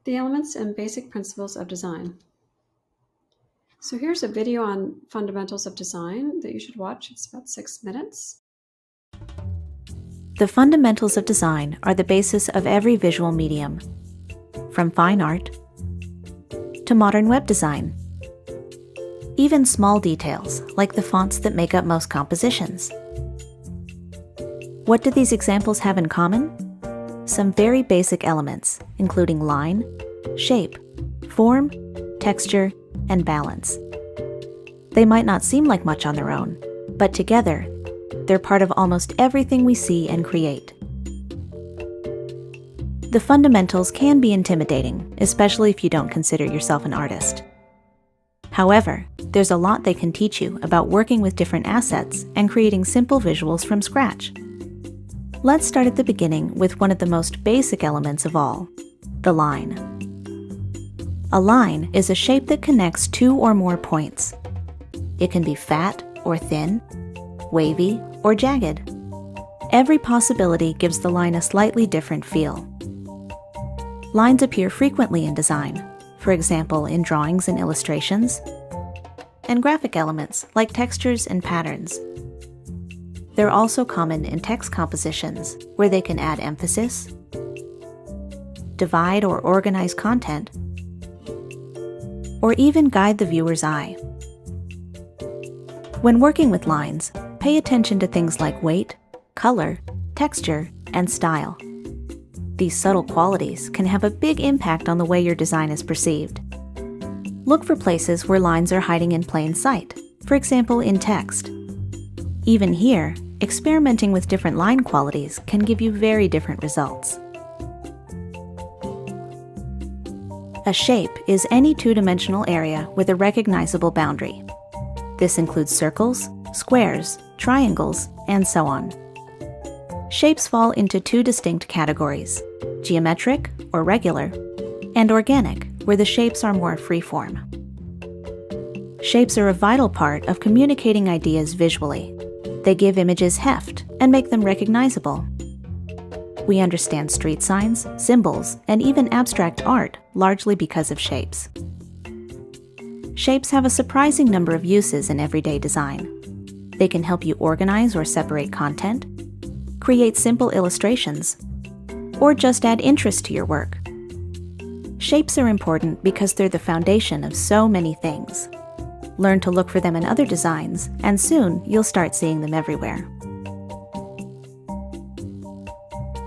The elements and basic principles of design. So here's a video on fundamentals of design that you should watch. It's about 6 minutes. The fundamentals of design are the basis of every visual medium, from fine art to modern web design. Even small details, like the fonts that make up most compositions. What do these examples have in common? Some very basic elements, including line, shape, form, texture, and balance. They might not seem like much on their own, but together, they're part of almost everything we see and create. The fundamentals can be intimidating, especially if you don't consider yourself an artist. However, there's a lot they can teach you about working with different assets and creating simple visuals from scratch. Let's start at the beginning with one of the most basic elements of all, the line. A line is a shape that connects two or more points. It can be fat or thin, wavy or jagged. Every possibility gives the line a slightly different feel. Lines appear frequently in design, for example in drawings and illustrations, and graphic elements like textures and patterns. They're also common in text compositions, where they can add emphasis, divide or organize content, or even guide the viewer's eye. When working with lines, pay attention to things like weight, color, texture, and style. These subtle qualities can have a big impact on the way your design is perceived. Look for places where lines are hiding in plain sight, for example in text. Even here, experimenting with different line qualities can give you very different results. A shape is any two-dimensional area with a recognizable boundary. This includes circles, squares, triangles, and so on. Shapes fall into two distinct categories: geometric, or regular, and organic, where the shapes are more free-form. Shapes are a vital part of communicating ideas visually. They give images heft and make them recognizable. We understand street signs, symbols, and even abstract art largely because of shapes. Shapes have a surprising number of uses in everyday design. They can help you organize or separate content, create simple illustrations, or just add interest to your work. Shapes are important because they're the foundation of so many things. Learn to look for them in other designs, and soon you'll start seeing them everywhere.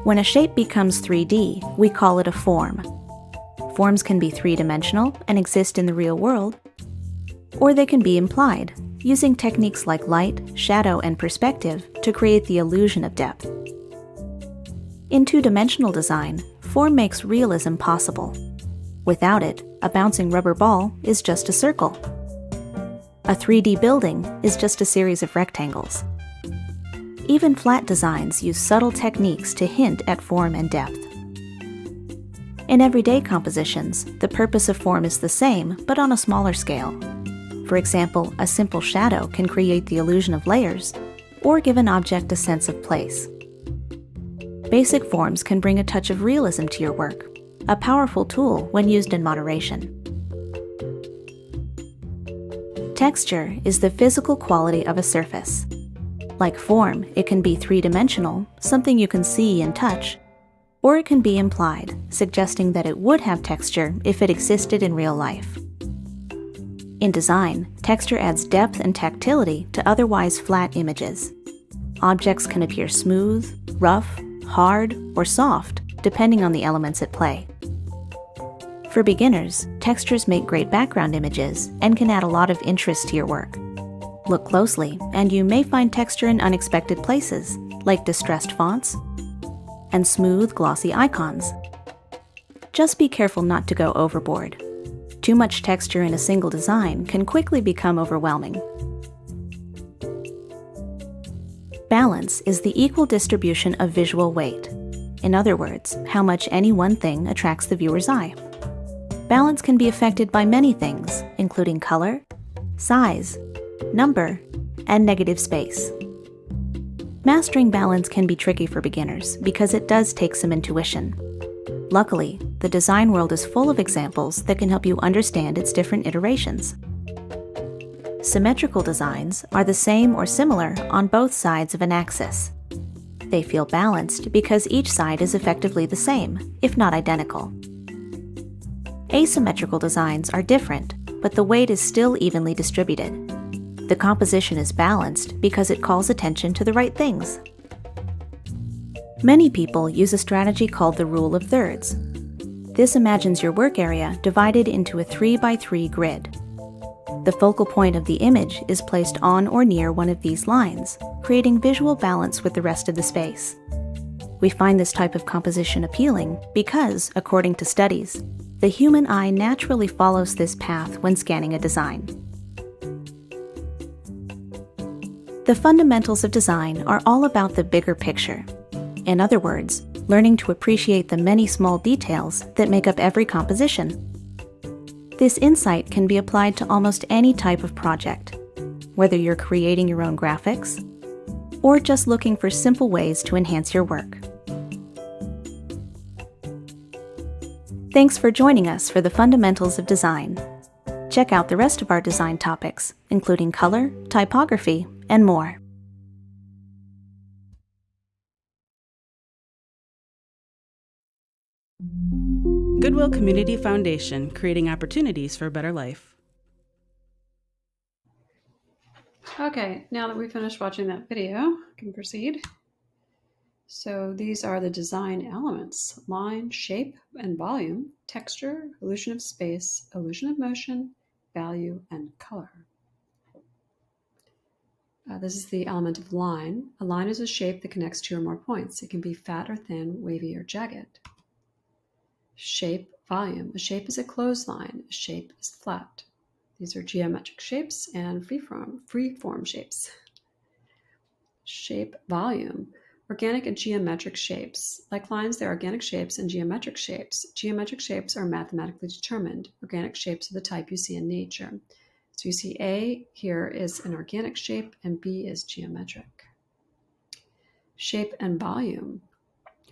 When a shape becomes 3D, we call it a form. Forms can be three-dimensional and exist in the real world, or they can be implied, using techniques like light, shadow, and perspective to create the illusion of depth. In two-dimensional design, form makes realism possible. Without it, a bouncing rubber ball is just a circle. A 3D building is just a series of rectangles. Even flat designs use subtle techniques to hint at form and depth. In everyday compositions, the purpose of form is the same, but on a smaller scale. For example, a simple shadow can create the illusion of layers, or give an object a sense of place. Basic forms can bring a touch of realism to your work, a powerful tool when used in moderation. Texture is the physical quality of a surface. Like form, it can be three-dimensional, something you can see and touch, or it can be implied, suggesting that it would have texture if it existed in real life. In design, texture adds depth and tactility to otherwise flat images. Objects can appear smooth, rough, hard, or soft, depending on the elements at play. For beginners, textures make great background images and can add a lot of interest to your work. Look closely, and you may find texture in unexpected places, like distressed fonts and smooth, glossy icons. Just be careful not to go overboard. Too much texture in a single design can quickly become overwhelming. Balance is the equal distribution of visual weight. In other words, how much any one thing attracts the viewer's eye. Balance can be affected by many things, including color, size, number, and negative space. Mastering balance can be tricky for beginners because it does take some intuition. Luckily, the design world is full of examples that can help you understand its different iterations. Symmetrical designs are the same or similar on both sides of an axis. They feel balanced because each side is effectively the same, if not identical. Asymmetrical designs are different, but the weight is still evenly distributed. The composition is balanced because it calls attention to the right things. Many people use a strategy called the rule of thirds. This imagines your work area divided into a 3x3 grid. The focal point of the image is placed on or near one of these lines, creating visual balance with the rest of the space. We find this type of composition appealing because, according to studies, the human eye naturally follows this path when scanning a design. The fundamentals of design are all about the bigger picture. In other words, learning to appreciate the many small details that make up every composition. This insight can be applied to almost any type of project, whether you're creating your own graphics or just looking for simple ways to enhance your work. Thanks for joining us for the Fundamentals of Design. Check out the rest of our design topics, including color, typography, and more. Goodwill Community Foundation, creating opportunities for a better life. Okay, now that we finished watching that video, I can proceed. So these are the design elements: line, shape, and volume, texture, illusion of space, illusion of motion, value, and color. This is the element of line. A line is a shape that connects two or more points. It can be fat or thin, wavy or jagged. Shape, volume. A shape is a closed line. A shape is flat. These are geometric shapes and free-form shapes. Shape, volume. Organic and geometric shapes. Like lines, there are organic shapes and geometric shapes. Geometric shapes are mathematically determined. Organic shapes are the type you see in nature. So you see A here is an organic shape and B is geometric. Shape and volume.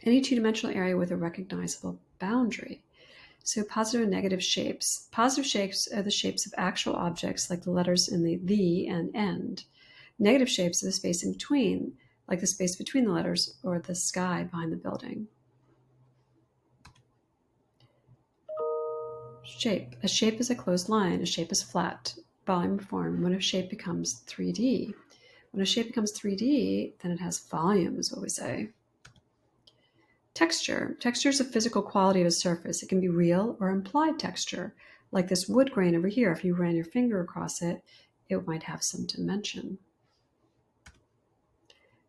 Any two-dimensional area with a recognizable boundary. So positive and negative shapes. Positive shapes are the shapes of actual objects, like the letters in the and end. Negative shapes are the space in between, like the space between the letters or the sky behind the building. Shape. A shape is a closed line. A shape is flat. Volume form. When a shape becomes 3D. When a shape becomes 3D, then it has volume, is what we say. Texture. Texture is a physical quality of a surface. It can be real or implied texture. Like this wood grain over here, if you ran your finger across it, it might have some dimension.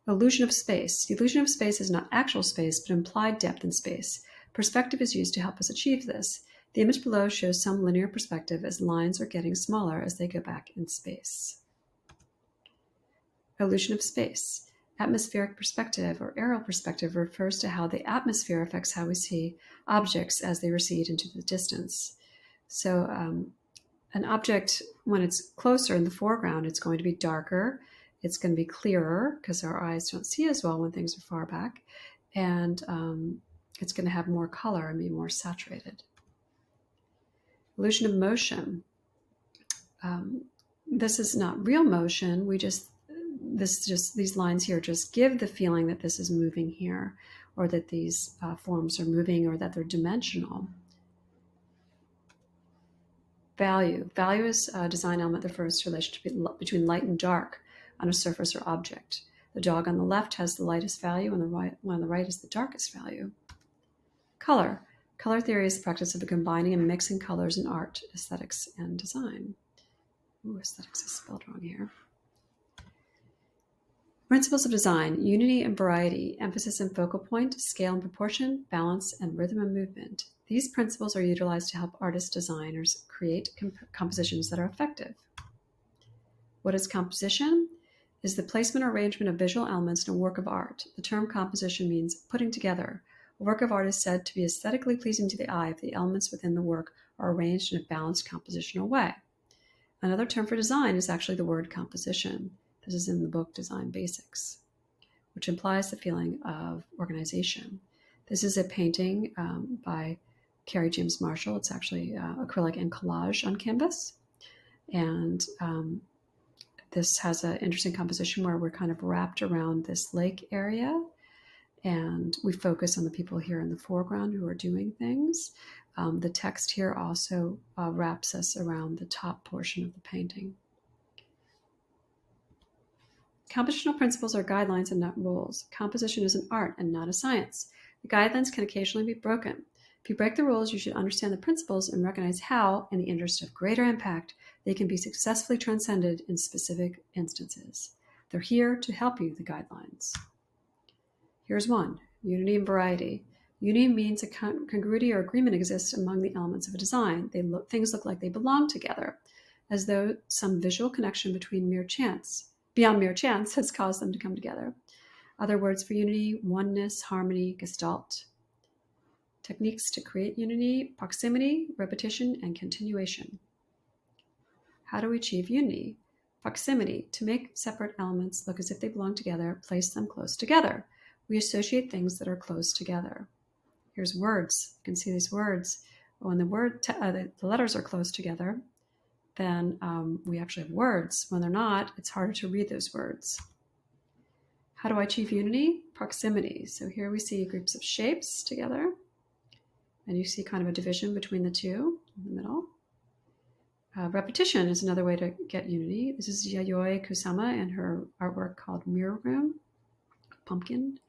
Illusion of space. The illusion of space is not actual space, but implied depth in space. Perspective is used to help us achieve this. The image below shows some linear perspective as lines are getting smaller as they go back in space. Illusion of space. Atmospheric perspective or aerial perspective refers to how the atmosphere affects how we see objects as they recede into the distance. So an object, when it's closer in the foreground, it's going to be darker. It's going to be clearer because our eyes don't see as well when things are far back. And it's going to have more color and be more saturated. Illusion of motion. This is not real motion. These lines here just give the feeling that this is moving here, or that these forms are moving, or that they're dimensional. Value. Value is a design element that refers to the relationship between light and dark on a surface or object. The dog on the left has the lightest value, and the one on the right is the darkest value. Color. Color theory is the practice of combining and mixing colors in art, aesthetics, and design. Ooh, aesthetics is spelled wrong here. Principles of design: unity and variety, emphasis and focal point, scale and proportion, balance, and rhythm and movement. These principles are utilized to help artists, designers create compositions that are effective. What is composition? It is the placement or arrangement of visual elements in a work of art. The term composition means putting together. A work of art is said to be aesthetically pleasing to the eye if the elements within the work are arranged in a balanced compositional way. Another term for design is actually the word composition. This is in the book Design Basics, which implies the feeling of organization. This is a painting by Carrie James Marshall. It's actually acrylic and collage on canvas. And this has an interesting composition where we're kind of wrapped around this lake area. And we focus on the people here in the foreground who are doing things. The text here also wraps us around the top portion of the painting. Compositional principles are guidelines and not rules. Composition is an art and not a science. The guidelines can occasionally be broken. If you break the rules, you should understand the principles and recognize how, in the interest of greater impact, they can be successfully transcended in specific instances. They're here to help you, the guidelines. Here's one: unity and variety. Unity means a congruity or agreement exists among the elements of a design. Things look like they belong together, as though some visual connection beyond mere chance has caused them to come together. Other words for unity: oneness, harmony, gestalt. Techniques to create unity: proximity, repetition, and continuation. How do we achieve unity? Proximity: to make separate elements look as if they belong together, place them close together. We associate things that are close together. Here's words. You can see these words. When the letters are close together, then we actually have words. When they're not, it's harder to read those words. How do I achieve unity? Proximity. So here we see groups of shapes together. And you see kind of a division between the two in the middle. Repetition is another way to get unity. This is Yayoi Kusama and her artwork called Mirror Room, Pumpkin.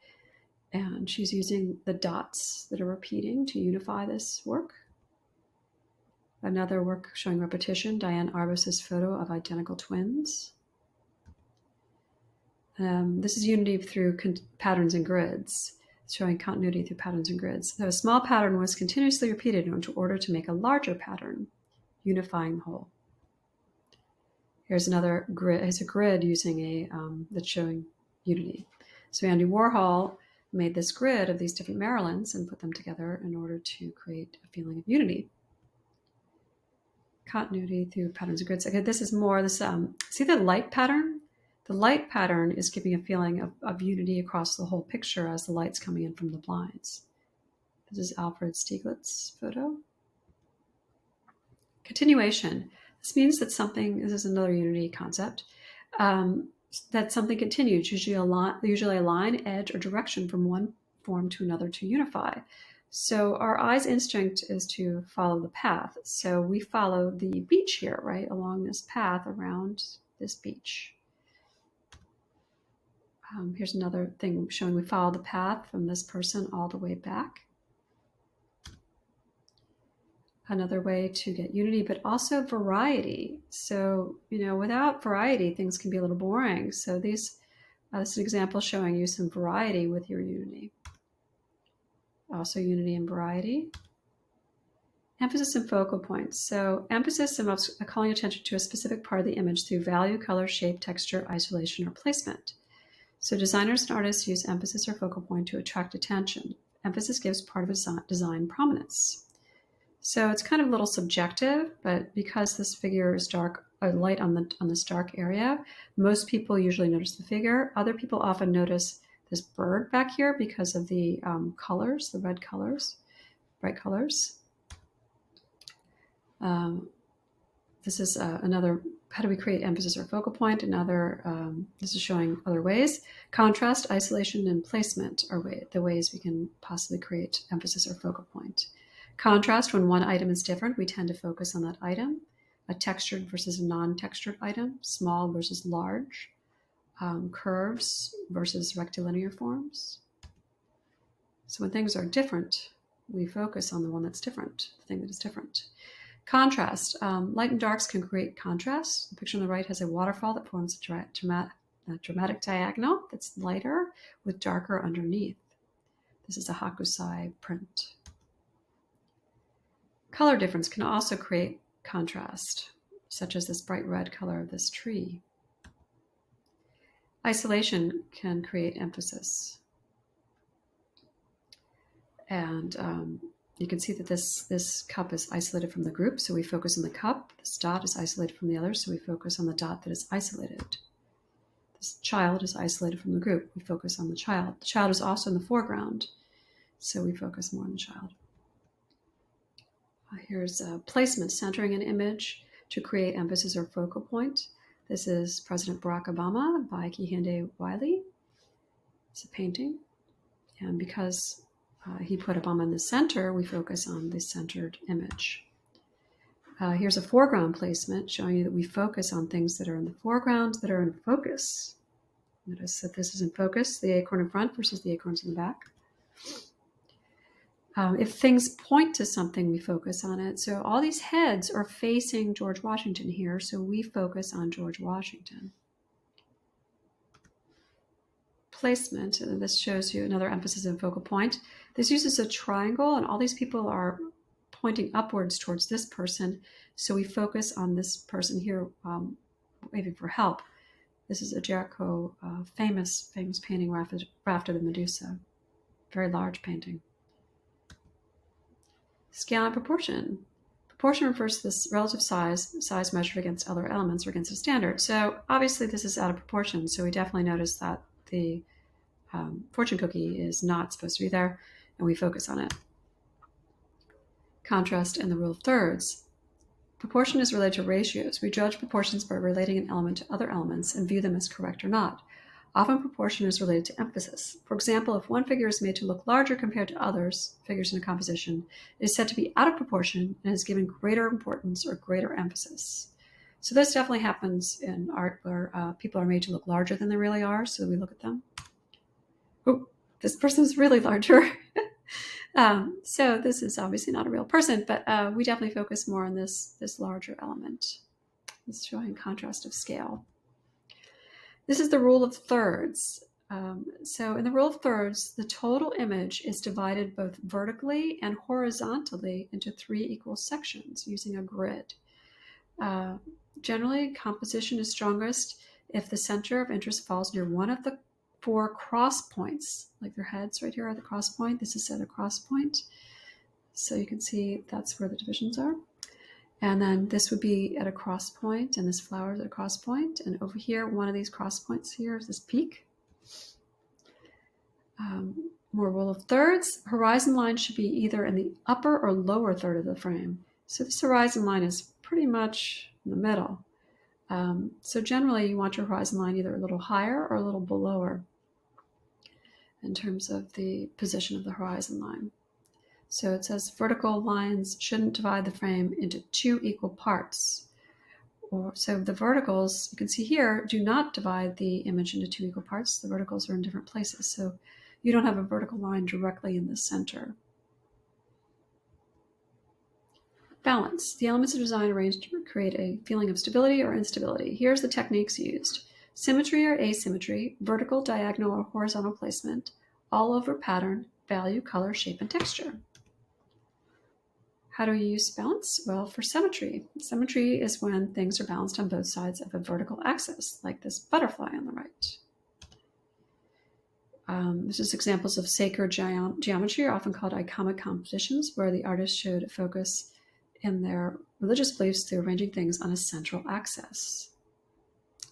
And she's using the dots that are repeating to unify this work. Another work showing repetition, Diane Arbus's photo of identical twins. This is unity through patterns and grids, showing continuity through patterns and grids. So a small pattern was continuously repeated in order to make a larger pattern, unifying the whole. Here's another grid. It's a grid using that's showing unity. So Andy Warhol made this grid of these different Marilyns and put them together in order to create a feeling of unity. Continuity through patterns and grids. Okay, this is more this. See the light pattern? The light pattern is giving a feeling of unity across the whole picture as the light's coming in from the blinds. This is Alfred Stieglitz's photo. Continuation. This means that this is another unity concept, that something continues, usually a line, edge, or direction from one form to another to unify. So our eye's instinct is to follow the path. So we follow the beach here, right, along this path around this beach. Here's another thing showing we follow the path from this person all the way back. Another way to get unity, but also variety. So, without variety, things can be a little boring. So this is an example showing you some variety with your unity. Also unity and variety. Emphasis and focal points. So emphasis involves calling attention to a specific part of the image through value, color, shape, texture, isolation, or placement. So designers and artists use emphasis or focal point to attract attention. Emphasis gives part of a design prominence. So it's kind of a little subjective, but because this figure is dark, or light on this dark area, most people usually notice the figure. Other people often notice this bird back here because of the colors, the red colors, bright colors. This is another, how do we create emphasis or focal point? This is showing other ways. Contrast, isolation, and placement are the ways we can possibly create emphasis or focal point. Contrast, when one item is different, we tend to focus on that item. A textured versus a non-textured item, small versus large, curves versus rectilinear forms. So when things are different, we focus on the one that's different, the thing that is different. Contrast, light and darks can create contrast. The picture on the right has a waterfall that forms a dramatic diagonal that's lighter with darker underneath. This is a Hakusai print. Color difference can also create contrast, such as this bright red color of this tree. Isolation can create emphasis. And you can see that this cup is isolated from the group, so we focus on the cup. This dot is isolated from the others, so we focus on the dot that is isolated. This child is isolated from the group. We focus on the child. The child is also in the foreground, so we focus more on the child. Here's placement, centering an image to create emphasis or focal point. This is President Barack Obama by Kehinde Wiley. It's a painting. And because he put Obama in the center, we focus on the centered image. Here's a foreground placement showing you that we focus on things that are in the foreground that are in focus. Notice that this is in focus, the acorn in front versus the acorns in the back. If things point to something, we focus on it. So all these heads are facing George Washington here, so we focus on George Washington. Placement, and this shows you another emphasis and focal point. This uses a triangle, and all these people are pointing upwards towards this person, so we focus on this person here, waving for help. This is a Jericho famous painting, Raft of the Medusa. Very large painting. Scale and proportion. Proportion refers to this relative size measured against other elements or against a standard. So obviously this is out of proportion, so we definitely notice that the fortune cookie is not supposed to be there, and we focus on it. Contrast and the rule of thirds. Proportion is related to ratios. We judge proportions by relating an element to other elements and view them as correct or not. Often proportion is related to emphasis. For example, if one figure is made to look larger compared to others figures in a composition, it is said to be out of proportion and is given greater importance or greater emphasis. So this definitely happens in art where people are made to look larger than they really are, so we look at them. Oh, this person's really larger. So this is obviously not a real person, but we definitely focus more on this larger element. It's showing contrast of scale. This is the rule of thirds. So in the rule of thirds, the total image is divided both vertically and horizontally into 3 equal sections using a grid. Generally, composition is strongest if the center of interest falls near one of the 4 cross points, like their heads right here are the cross point. This is at a cross point. So you can see that's where the divisions are. And then this would be at a cross point, and this flower is at a cross point. And over here, one of these cross points here is this peak. More rule of thirds. Horizon line should be either in the upper or lower third of the frame. So this horizon line is pretty much in the middle. So generally, you want your horizon line either a little higher or a little below in terms of the position of the horizon line. So it says vertical lines shouldn't divide the frame into 2 equal parts. So the verticals, you can see here, do not divide the image into 2 equal parts. The verticals are in different places. So you don't have a vertical line directly in the center. Balance. The elements of design arranged to create a feeling of stability or instability. Here's the techniques used. Symmetry or asymmetry, vertical, diagonal, or horizontal placement, all over pattern, value, color, shape, and texture. How do we use balance? Well, for symmetry. Symmetry is when things are balanced on both sides of a vertical axis, like this butterfly on the right. This is examples of sacred geometry, often called iconic compositions, where the artist showed focus in their religious beliefs through arranging things on a central axis.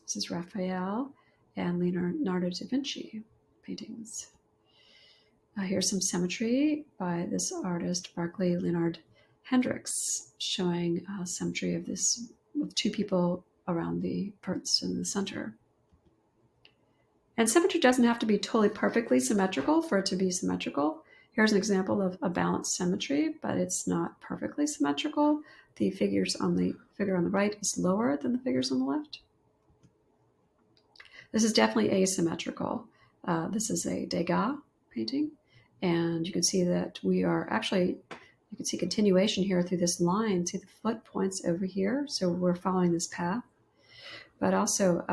This is Raphael and Leonardo da Vinci paintings. Here's some symmetry by this artist, Barclay Leonard Hendricks, showing symmetry of this with 2 people around the parts in the center. And symmetry doesn't have to be totally perfectly symmetrical for it to be symmetrical. Here's an example of a balanced symmetry, but it's not perfectly symmetrical. The figure on the right is lower than the figures on the left. This is definitely asymmetrical. This is a Degas painting, and you can see that we are actually, you can see continuation here through this line. See the foot points over here, so we're following this path. But also,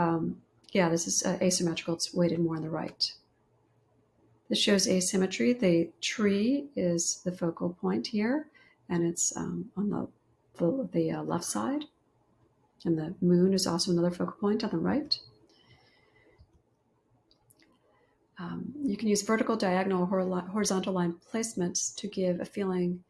yeah, this is asymmetrical. It's weighted more on the right. This shows asymmetry. The tree is the focal point here, and it's on the left side. And the moon is also another focal point on the right. You can use vertical, diagonal, or horizontal line placements to give a feeling,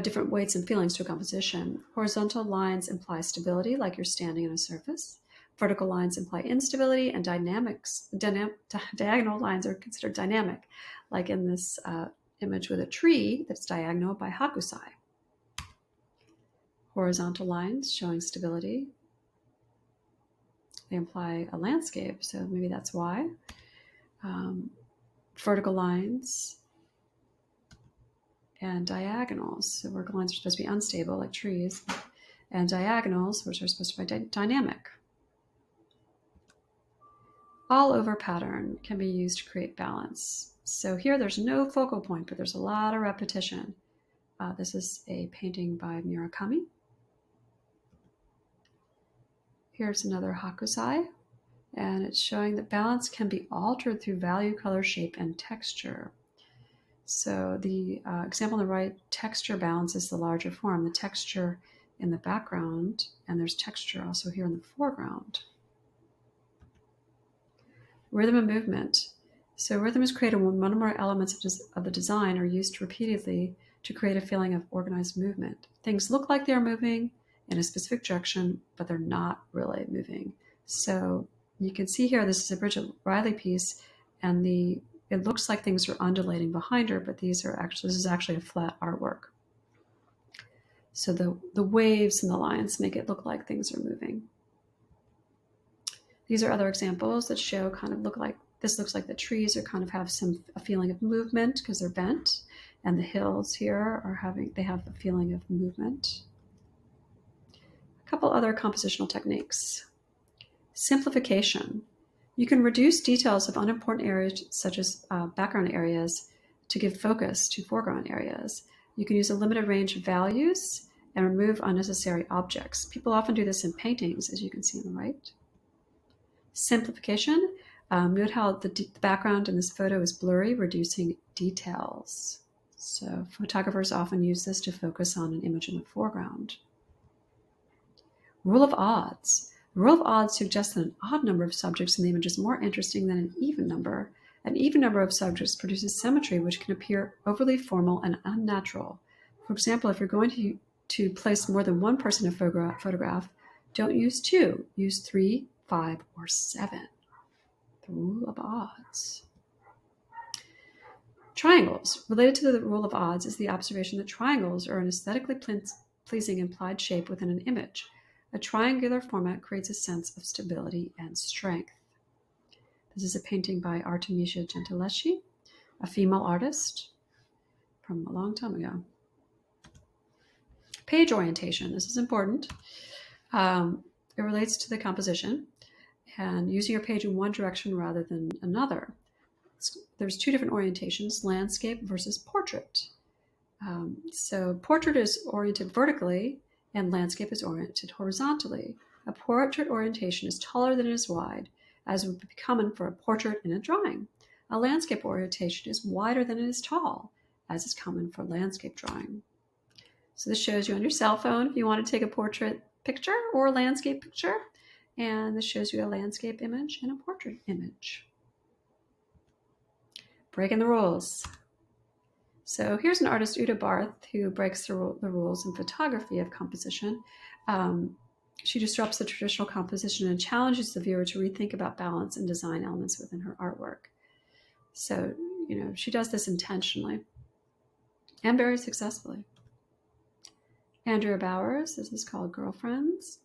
different weights and feelings to a composition. Horizontal lines imply stability, like you're standing on a surface. Vertical lines imply instability, and diagonal lines are considered dynamic, like in this image with a tree that's diagonal by Hokusai. Horizontal lines showing stability. They imply a landscape, so maybe that's why. Vertical lines and diagonals. So vertical lines are supposed to be unstable, like trees, and diagonals, which are supposed to be dynamic. All over pattern can be used to create balance. So here there's no focal point, but there's a lot of repetition. This is a painting by Murakami. Here's another Hakusai, and it's showing that balance can be altered through value, color, shape, and texture. So the example on the right, texture balance is the larger form, the texture in the background, and there's texture also here in the foreground. Rhythm and movement. So rhythm is created when one or more elements of the design are used repeatedly to create a feeling of organized movement. Things look like they are moving in a specific direction, but they're not really moving. So you can see here, this is a Bridget Riley piece, and it looks like things are undulating behind her, but this is actually a flat artwork. So the waves and the lines make it look like things are moving. These are other examples that show this looks like the trees have a feeling of movement because they're bent, and the hills here they have a feeling of movement. A couple other compositional techniques. Simplification. You can reduce details of unimportant areas such as background areas to give focus to foreground areas. You can use a limited range of values and remove unnecessary objects. People often do this in paintings, as you can see on the right. Simplification. Note how the background in this photo is blurry, reducing details. So photographers often use this to focus on an image in the foreground. Rule of odds. The rule of odds suggests that an odd number of subjects in the image is more interesting than an even number. An even number of subjects produces symmetry, which can appear overly formal and unnatural. For example, if you're going to place more than one person in a photograph, don't use 2. Use 3, 5, or 7. The rule of odds. Triangles. Related to the rule of odds is the observation that triangles are an aesthetically pleasing implied shape within an image. A triangular format creates a sense of stability and strength. This is a painting by Artemisia Gentileschi, a female artist from a long time ago. Page orientation. This is important. It relates to the composition and using your page in one direction rather than another. There's 2 different orientations, landscape versus portrait. So portrait is oriented vertically and landscape is oriented horizontally. A portrait orientation is taller than it is wide, as would be common for a portrait in a drawing. A landscape orientation is wider than it is tall, as is common for landscape drawing. So this shows you on your cell phone if you want to take a portrait picture or a landscape picture, and this shows you a landscape image and a portrait image. Breaking the rules. So here's an artist, Uta Barth, who breaks the rules in photography of composition. She disrupts the traditional composition and challenges the viewer to rethink about balance and design elements within her artwork. So, she does this intentionally and very successfully. Andrea Bowers, this is called Girlfriends.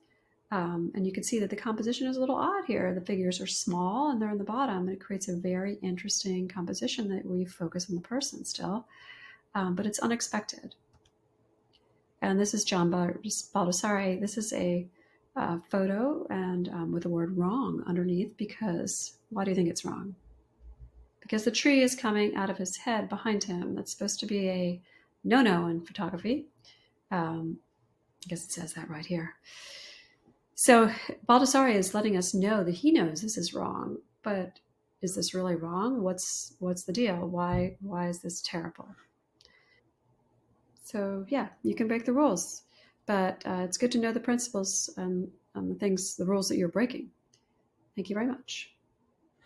And you can see that the composition is a little odd here. The figures are small and they're in the bottom, and it creates a very interesting composition where you focus on the person still, but it's unexpected. And this is John Baldessari. This is a photo and with the word wrong underneath, because why do you think it's wrong? Because the tree is coming out of his head behind him. That's supposed to be a no-no in photography. I guess it says that right here. So Baldessari is letting us know that he knows this is wrong, but is this really wrong? What's the deal? Why is this terrible? So yeah, you can break the rules, but it's good to know the principles and the rules that you're breaking. Thank you very much.